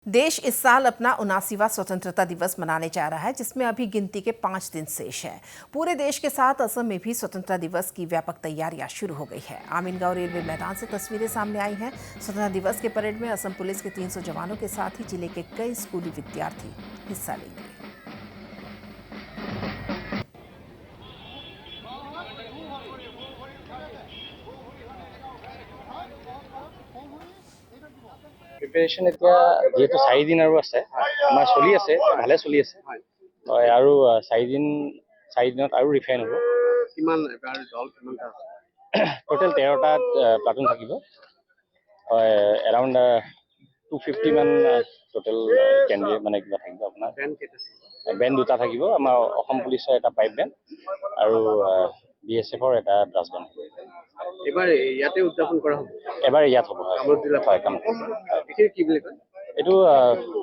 देश इस साल अपना 79वां स्वतंत्रता दिवस मनाने जा रहा है, जिसमें अभी गिनती के 5 दिन शेष है। पूरे देश के साथ असम में भी स्वतंत्रता दिवस की व्यापक तैयारियां शुरू हो गई है। आमीनगांव रेलवे मैदान से तस्वीरें सामने आई हैं। स्वतंत्रता दिवस के परेड में असम पुलिस के 300 जवानों के साथ ही जिले के कई स्कूली विद्यार्थी हिस्सा लेंगे। প্ৰিপাৰেশ্যন এতিয়া যেহেতু 4 দিন আৰু আছে, আমাৰ চলি আছে, ভালে চলি আছে। হয়, আৰু 4 দিনত আৰু ৰিফাইন হ'ব। কিমান এবাৰ দল কিমানটা আছে? টোটেল 13টা প্লাটুন থাকিব। হয়, এৰাউণ্ড 250 মান টোটেল কেন্দ্ৰীয় মানে কিবা থাকিব আপোনাৰ। বেণ্ড দুটা থাকিব, আমাৰ অসম পুলিচৰ এটা পাইপ বেণ্ড আৰু BSFৰ এটা ব্ৰাছ বেণ্ড। এবাৰ ইয়াতে উদযাপন কৰা হ'ব। এবাৰ ইয়াত হ'ব। কামৰূপ জিলাত হয়, কামৰূপ। কি বুলি কয়? এইটো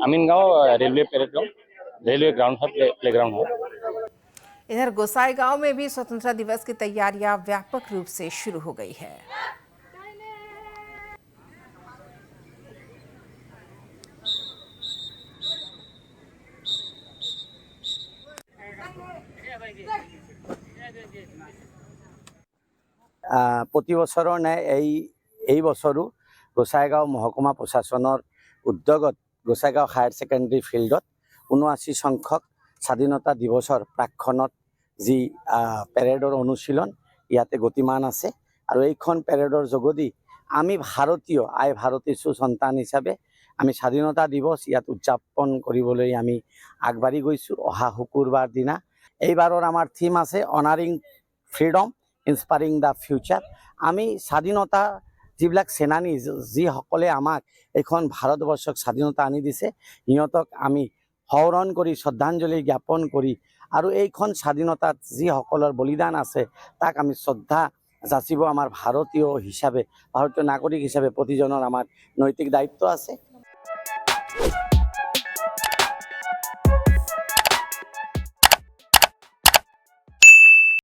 Amingaon railway parade ground, railway ground है, प्लेग्राउंड है। इधर गोसाईगांव में भी स्वतंत्रता दिवस की तैयारियां व्यापक रूप से शुरू हो गई है। प्रति बছৰৰ নাই এই বছৰো গোসাইগাঁও মহকুমা প্ৰশাসনৰ উদ্যোগত গোসাইগাঁও হায়াৰ ছেকেণ্ডেৰী ফিল্ডত 79 সংখ্যক স্বাধীনতা দিৱসৰ প্ৰাক্ষণত যি পেৰেডৰ অনুশীলন ইয়াতে গতিমান আছে আৰু এইখন পেৰেডৰ যোগেদি আমি ভাৰতীয় সন্তান হিচাপে আমি স্বাধীনতা দিৱস ইয়াত উদযাপন কৰিবলৈ আমি আগবাঢ়ি গৈছোঁ। অহা শুকুৰবাৰ দিনা এইবাৰৰ আমাৰ থিম আছে অনাৰিং ফ্ৰীডম ইন্সপায়াৰিং দ্য ফিউচাৰ। আমি স্বাধীনতা যিবিলাক সেনানী যিসকলে আমাক এইখন ভাৰতবৰ্ষক স্বাধীনতা আনি দিছে, সিহঁতক আমি সোঁৱৰণ কৰি শ্ৰদ্ধাঞ্জলি জ্ঞাপন কৰি আৰু এইখন স্বাধীনতাত যিসকলৰ বলিদান আছে তাক আমি শ্ৰদ্ধা যাচিব আমাৰ ভাৰতীয় নাগৰিক হিচাপে প্ৰতিজনৰ আমাৰ নৈতিক দায়িত্ব আছে।